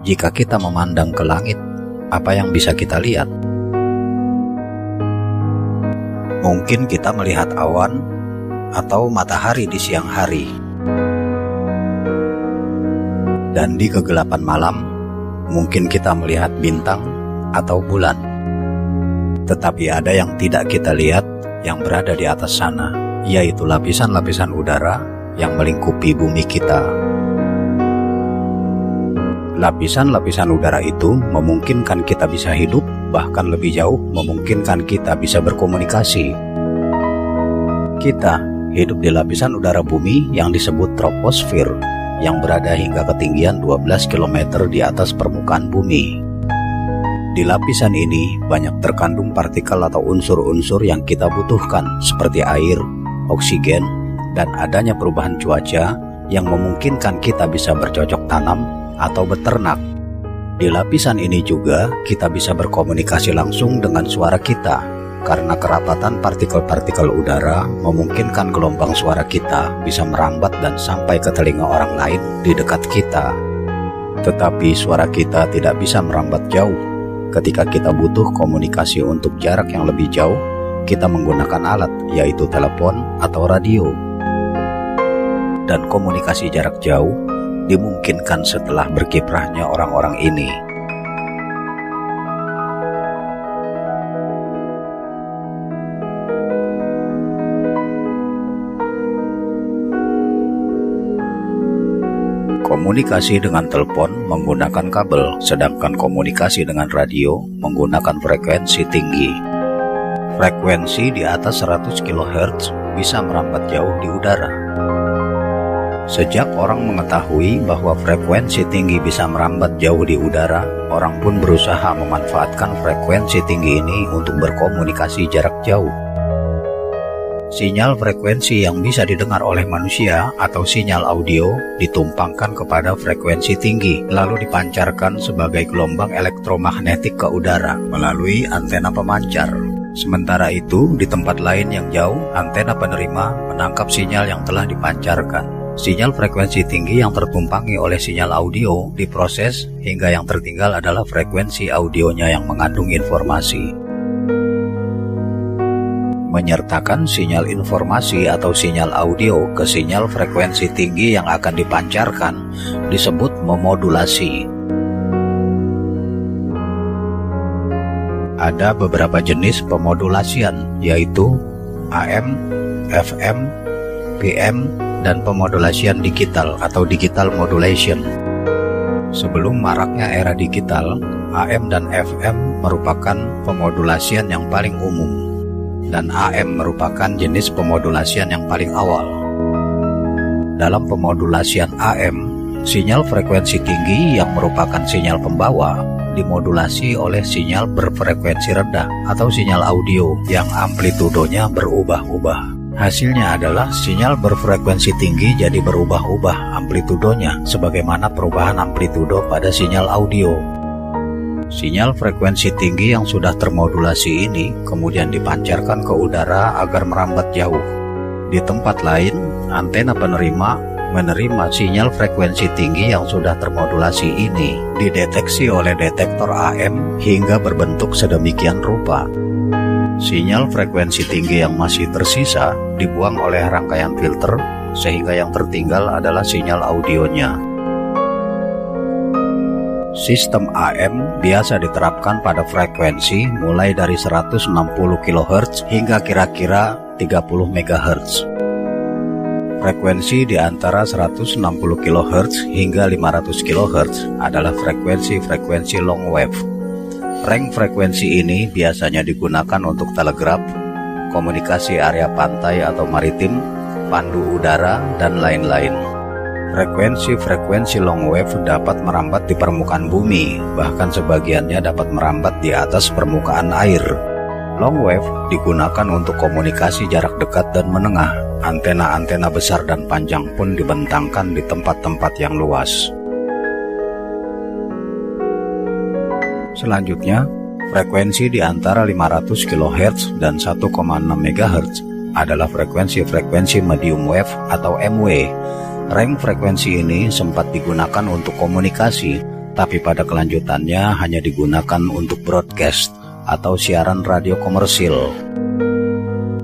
Jika kita memandang ke langit, apa yang bisa kita lihat? Mungkin kita melihat awan atau matahari di siang hari. Dan di kegelapan malam, mungkin kita melihat bintang atau bulan. Tetapi ada yang tidak kita lihat yang berada di atas sana, yaitu lapisan-lapisan udara yang melingkupi bumi kita. Lapisan-lapisan udara itu memungkinkan kita bisa hidup, bahkan lebih jauh memungkinkan kita bisa berkomunikasi. Kita hidup di lapisan udara bumi yang disebut troposfer, yang berada hingga ketinggian 12 km di atas permukaan bumi. Di lapisan ini banyak terkandung partikel atau unsur-unsur yang kita butuhkan seperti air, oksigen, dan adanya perubahan cuaca yang memungkinkan kita bisa bercocok tanam atau beternak. Di lapisan ini juga kita bisa berkomunikasi langsung dengan suara kita, karena kerapatan partikel-partikel udara memungkinkan gelombang suara kita bisa merambat dan sampai ke telinga orang lain di dekat kita. Tetapi suara kita tidak bisa merambat jauh. Ketika kita butuh komunikasi untuk jarak yang lebih jauh, kita menggunakan alat, yaitu telepon atau radio. Dan komunikasi jarak jauh dimungkinkan setelah berkiprahnya orang-orang ini. Komunikasi dengan telepon menggunakan kabel, sedangkan komunikasi dengan radio menggunakan frekuensi tinggi. Frekuensi di atas 100 kHz bisa merambat jauh di udara. Sejak orang mengetahui bahwa frekuensi tinggi bisa merambat jauh di udara, orang pun berusaha memanfaatkan frekuensi tinggi ini untuk berkomunikasi jarak jauh. Sinyal frekuensi yang bisa didengar oleh manusia atau sinyal audio ditumpangkan kepada frekuensi tinggi, lalu dipancarkan sebagai gelombang elektromagnetik ke udara melalui antena pemancar. Sementara itu, di tempat lain yang jauh, antena penerima menangkap sinyal yang telah dipancarkan. Sinyal frekuensi tinggi yang tertumpangi oleh sinyal audio diproses hingga yang tertinggal adalah frekuensi audionya yang mengandung informasi. Menyertakan sinyal informasi atau sinyal audio ke sinyal frekuensi tinggi yang akan dipancarkan disebut memodulasi. Ada beberapa jenis pemodulasian, yaitu AM, FM, PM, dan pemodulasian digital atau digital modulation. Sebelum maraknya era digital, AM dan FM merupakan pemodulasian yang paling umum, dan AM merupakan jenis pemodulasian yang paling awal. Dalam pemodulasian AM, sinyal frekuensi tinggi yang merupakan sinyal pembawa dimodulasi oleh sinyal berfrekuensi rendah atau sinyal audio yang amplitudonya berubah-ubah. Hasilnya adalah sinyal berfrekuensi tinggi jadi berubah-ubah amplitudonya sebagaimana perubahan amplitudo pada sinyal audio. Sinyal frekuensi tinggi yang sudah termodulasi ini kemudian dipancarkan ke udara agar merambat jauh. Di tempat lain, antena penerima menerima sinyal frekuensi tinggi yang sudah termodulasi ini, dideteksi oleh detektor AM hingga berbentuk sedemikian rupa. Sinyal frekuensi tinggi yang masih tersisa dibuang oleh rangkaian filter, sehingga yang tertinggal adalah sinyal audionya. Sistem AM biasa diterapkan pada frekuensi mulai dari 160 kHz hingga kira-kira 30 MHz. Frekuensi di antara 160 kHz hingga 500 kHz adalah frekuensi long wave. Range frekuensi ini biasanya digunakan untuk telegraf, komunikasi area pantai atau maritim, pandu udara, dan lain-lain. Frekuensi long wave dapat merambat di permukaan bumi, bahkan sebagiannya dapat merambat di atas permukaan air. Long wave digunakan untuk komunikasi jarak dekat dan menengah. Antena-antena besar dan panjang pun dibentangkan di tempat-tempat yang luas. Selanjutnya, frekuensi di antara 500 kHz dan 1,6 MHz adalah frekuensi medium wave atau MW. Range frekuensi ini sempat digunakan untuk komunikasi, tetapi pada kelanjutannya hanya digunakan untuk broadcast atau siaran radio komersil.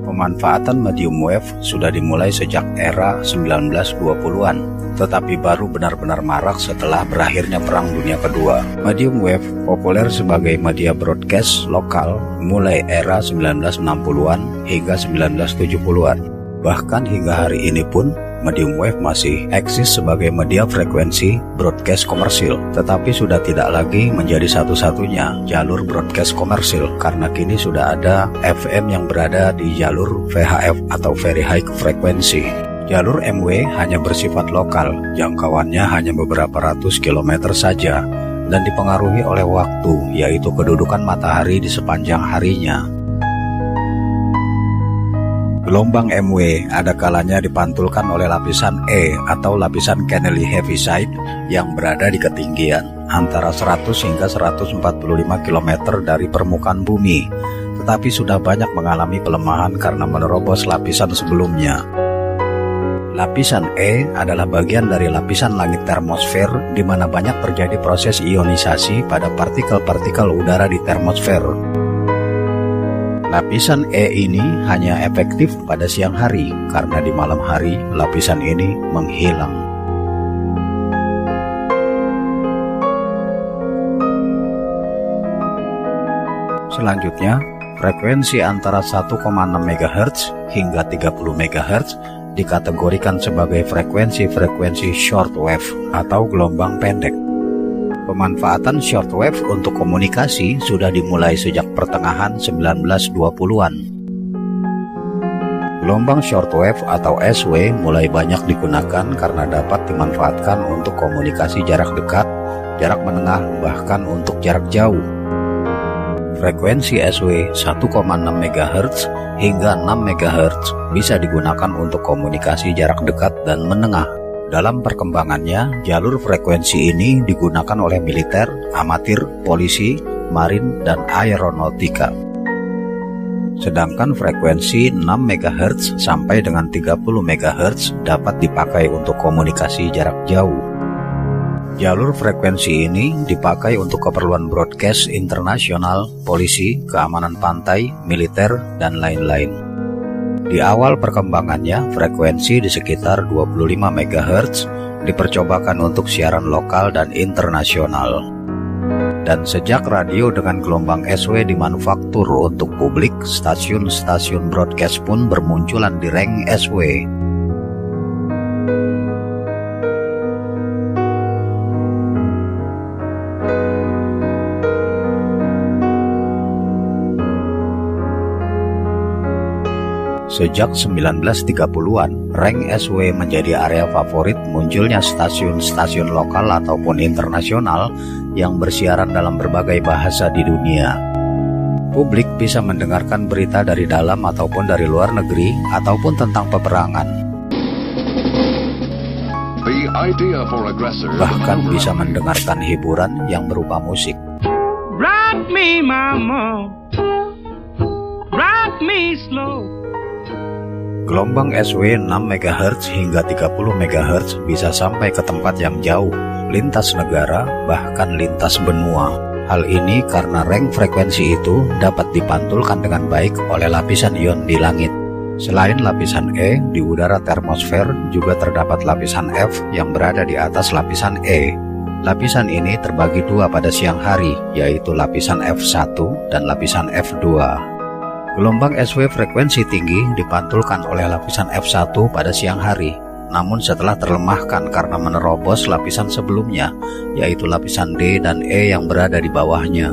Pemanfaatan medium wave sudah dimulai sejak era 1920-an, tetapi baru benar-benar marak setelah berakhirnya Perang Dunia Kedua. Medium wave populer sebagai media broadcast lokal mulai era 1960-an hingga 1970-an. Bahkan hingga hari ini pun, medium wave masih eksis sebagai media frekuensi broadcast komersil, tetapi sudah tidak lagi menjadi satu-satunya jalur broadcast komersil karena kini sudah ada FM yang berada di jalur VHF atau Very High Frequency. Jalur MW hanya bersifat lokal, jangkauannya hanya beberapa ratus kilometer saja dan dipengaruhi oleh waktu, yaitu kedudukan matahari di sepanjang harinya. Gelombang MW ada kalanya dipantulkan oleh lapisan E atau lapisan Kennelly Heaviside yang berada di ketinggian antara 100 hingga 145 km dari permukaan bumi, tetapi sudah banyak mengalami pelemahan karena menerobos lapisan sebelumnya. Lapisan E adalah bagian dari lapisan langit termosfer di mana banyak terjadi proses ionisasi pada partikel-partikel udara di termosfer. Lapisan E ini hanya efektif pada siang hari, karena di malam hari lapisan ini menghilang. Selanjutnya, frekuensi antara 1,6 MHz hingga 30 MHz dikategorikan sebagai frekuensi-frekuensi shortwave atau gelombang pendek. Pemanfaatan shortwave untuk komunikasi sudah dimulai sejak pertengahan 1920-an. Gelombang shortwave atau SW mulai banyak digunakan karena dapat dimanfaatkan untuk komunikasi jarak dekat, jarak menengah, bahkan untuk jarak jauh. Frekuensi SW 1,6 MHz hingga 6 MHz bisa digunakan untuk komunikasi jarak dekat dan menengah. Dalam perkembangannya, jalur frekuensi ini digunakan oleh militer, amatir, polisi, marin, dan aeronautika. Sedangkan frekuensi 6 MHz sampai dengan 30 MHz dapat dipakai untuk komunikasi jarak jauh. Jalur frekuensi ini dipakai untuk keperluan broadcast internasional, polisi, keamanan pantai, militer, dan lain-lain. Di awal perkembangannya, frekuensi di sekitar 25 MHz dipercobakan untuk siaran lokal dan internasional. Dan sejak radio dengan gelombang SW dimanufaktur untuk publik, stasiun-stasiun broadcast pun bermunculan di rang SW. Sejak 1930-an, rang SW menjadi area favorit munculnya stasiun-stasiun lokal ataupun internasional yang bersiaran dalam berbagai bahasa di dunia. Publik bisa mendengarkan berita dari dalam ataupun dari luar negeri, ataupun tentang peperangan. Bahkan bisa mendengarkan hiburan yang berupa musik. Rock me, mama. Rock me slow. Gelombang SW 6 MHz hingga 30 MHz bisa sampai ke tempat yang jauh, lintas negara, bahkan lintas benua. Hal ini karena rang frekuensi itu dapat dipantulkan dengan baik oleh lapisan ion di langit. Selain lapisan E, di udara termosfer juga terdapat lapisan F yang berada di atas lapisan E. Lapisan ini terbagi dua pada siang hari, yaitu lapisan F1 dan lapisan F2. Gelombang SW frekuensi tinggi dipantulkan oleh lapisan F1 pada siang hari, namun setelah terlemahkan karena menerobos lapisan sebelumnya, yaitu lapisan D dan E yang berada di bawahnya.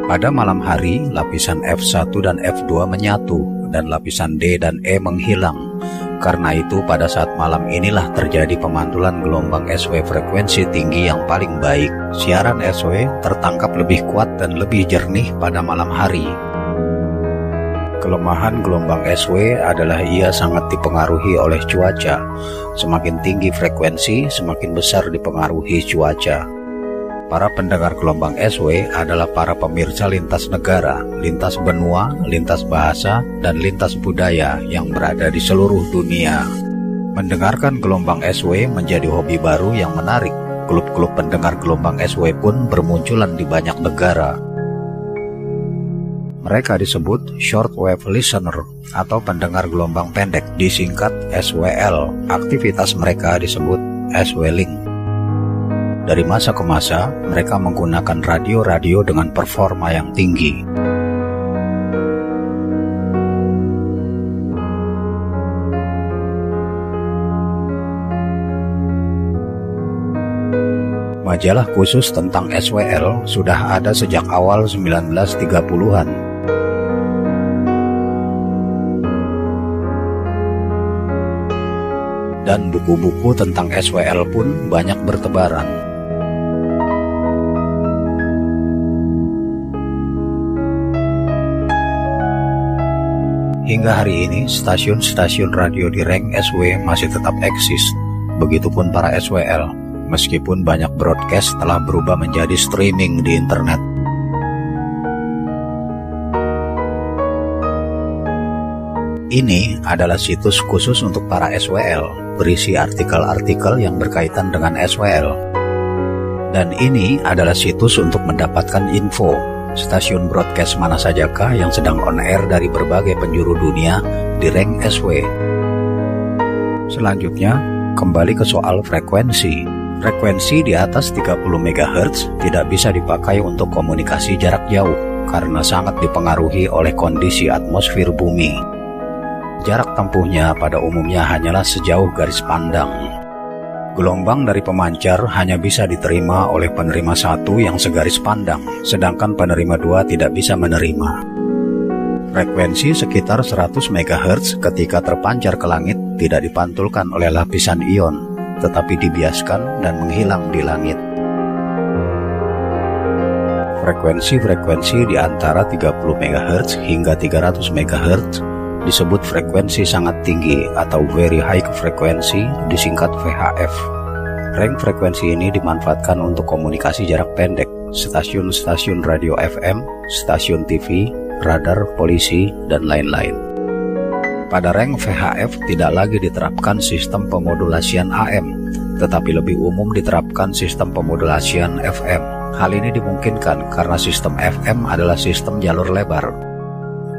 Pada malam hari, lapisan F1 dan F2 menyatu, dan lapisan D dan E menghilang. Karena itu, pada saat malam inilah terjadi pemantulan gelombang SW frekuensi tinggi yang paling baik. Siaran SW tertangkap lebih kuat dan lebih jernih pada malam hari. Kelemahan gelombang SW adalah ia sangat dipengaruhi oleh cuaca. Semakin tinggi frekuensi, semakin besar dipengaruhi cuaca. Para pendengar gelombang SW adalah para pemirsa lintas negara, lintas benua, lintas bahasa, dan lintas budaya yang berada di seluruh dunia. Mendengarkan gelombang SW menjadi hobi baru yang menarik. klub-klub pendengar gelombang SW pun bermunculan di banyak negara. Mereka disebut shortwave listener atau pendengar gelombang pendek, disingkat SWL. Aktivitas mereka disebut SW-Link. Dari masa ke masa, mereka menggunakan radio-radio dengan performa yang tinggi. Majalah khusus tentang SWL sudah ada sejak awal 1930-an. Dan buku-buku tentang SWL pun banyak bertebaran. Hingga hari ini, stasiun-stasiun radio di rank SW masih tetap eksis. Begitupun para SWL, meskipun banyak broadcast telah berubah menjadi streaming di internet. Ini adalah situs khusus untuk para SWL, berisi artikel-artikel yang berkaitan dengan SWL. Dan ini adalah situs untuk mendapatkan info stasiun broadcast mana sajakah yang sedang on air dari berbagai penjuru dunia di rank SW. Selanjutnya, kembali ke soal frekuensi. Frekuensi di atas 30 MHz tidak bisa dipakai untuk komunikasi jarak jauh karena sangat dipengaruhi oleh kondisi atmosfer bumi. Jarak tempuhnya pada umumnya hanyalah sejauh garis pandang. Gelombang dari pemancar hanya bisa diterima oleh penerima 1 yang segaris pandang, sedangkan penerima 2 tidak bisa menerima. Frekuensi sekitar 100 MHz ketika terpancar ke langit tidak dipantulkan oleh lapisan ion, tetapi dibiaskan dan menghilang di langit. Frekuensi-frekuensi di antara 30 MHz hingga 300 MHz disebut frekuensi sangat tinggi atau very high frequency, disingkat VHF. Rank frekuensi ini dimanfaatkan untuk komunikasi jarak pendek, stasiun-stasiun radio FM, stasiun TV, radar, polisi, dan lain-lain. Pada rank VHF tidak lagi diterapkan sistem pemodulasian AM, tetapi lebih umum diterapkan sistem pemodulasian FM. Hal ini dimungkinkan karena sistem FM adalah sistem jalur lebar.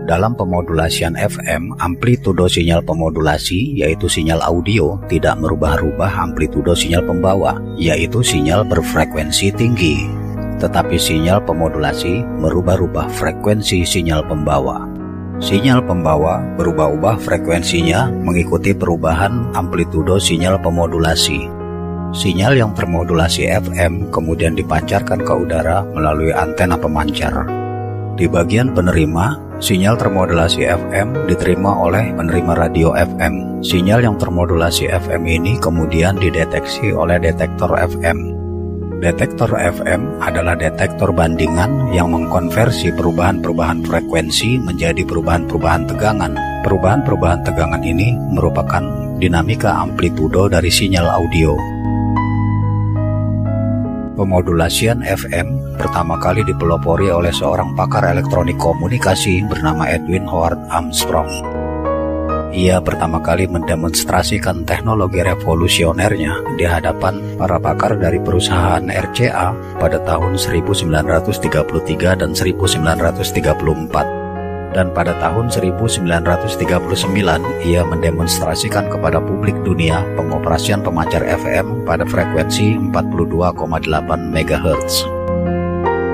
Dalam pemodulasian FM, amplitudo sinyal pemodulasi, yaitu sinyal audio, tidak merubah-rubah amplitudo sinyal pembawa, yaitu sinyal berfrekuensi tinggi. Tetapi sinyal pemodulasi merubah-rubah frekuensi sinyal pembawa. Sinyal pembawa berubah-ubah frekuensinya mengikuti perubahan amplitudo sinyal pemodulasi. Sinyal yang termodulasi FM kemudian dipancarkan ke udara melalui antena pemancar. Di bagian penerima, sinyal termodulasi FM diterima oleh penerima radio FM. Sinyal yang termodulasi FM ini kemudian dideteksi oleh detektor FM. Detektor FM adalah detektor bandingan yang mengkonversi perubahan-perubahan frekuensi menjadi perubahan-perubahan tegangan. Perubahan-perubahan tegangan ini merupakan dinamika amplitudo dari sinyal audio. Pemodulasian FM pertama kali dipelopori oleh seorang pakar elektronik komunikasi bernama Edwin Howard Armstrong. Ia pertama kali mendemonstrasikan teknologi revolusionernya di hadapan para pakar dari perusahaan RCA pada tahun 1933 dan 1934. Dan pada tahun 1939 ia mendemonstrasikan kepada publik dunia pengoperasian pemancar FM pada frekuensi 42,8 MHz.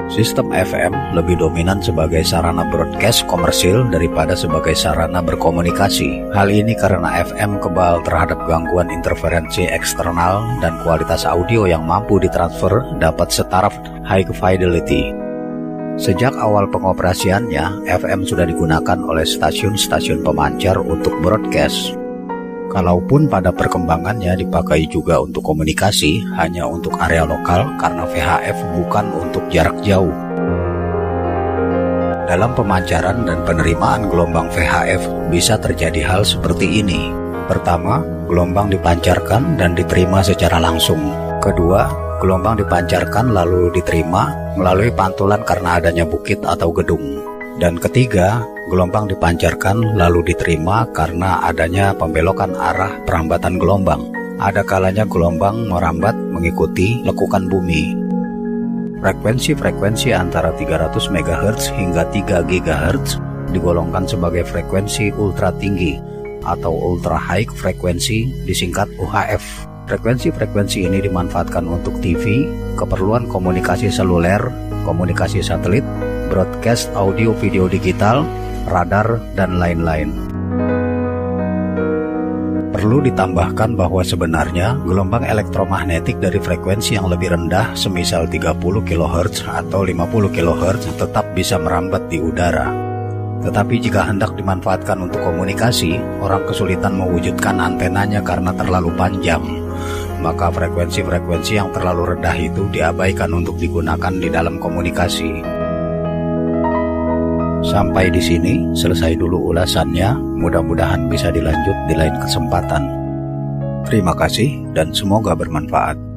Sistem FM lebih dominan sebagai sarana broadcast komersil daripada sebagai sarana berkomunikasi. Hal ini karena FM kebal terhadap gangguan interferensi eksternal dan kualitas audio yang mampu ditransfer dapat setaraf high fidelity. Sejak awal pengoperasiannya, FM sudah digunakan oleh stasiun-stasiun pemancar untuk broadcast. Kalaupun pada perkembangannya dipakai juga untuk komunikasi, hanya untuk area lokal karena VHF bukan untuk jarak jauh. Dalam pemancaran dan penerimaan gelombang VHF bisa terjadi hal seperti ini. Pertama, gelombang dipancarkan dan diterima secara langsung. Kedua, gelombang dipancarkan lalu diterima melalui pantulan karena adanya bukit atau gedung. Dan ketiga, gelombang dipancarkan lalu diterima karena adanya pembelokan arah perambatan gelombang. Ada kalanya gelombang merambat mengikuti lekukan bumi. Frekuensi-frekuensi antara 300 MHz hingga 3 GHz digolongkan sebagai frekuensi ultra tinggi atau ultra high frekuensi, disingkat UHF. Frekuensi-frekuensi ini dimanfaatkan untuk TV, keperluan komunikasi seluler, komunikasi satelit, broadcast audio video digital, radar, dan lain-lain. Perlu ditambahkan bahwa sebenarnya gelombang elektromagnetik dari frekuensi yang lebih rendah, semisal 30 kHz atau 50 kHz, tetap bisa merambat di udara. Tetapi jika hendak dimanfaatkan untuk komunikasi, orang kesulitan mewujudkan antenanya karena terlalu panjang. Maka frekuensi-frekuensi yang terlalu rendah itu diabaikan untuk digunakan di dalam komunikasi. Sampai di sini, selesai dulu ulasannya. Mudah-mudahan bisa dilanjut di lain kesempatan. Terima kasih dan semoga bermanfaat.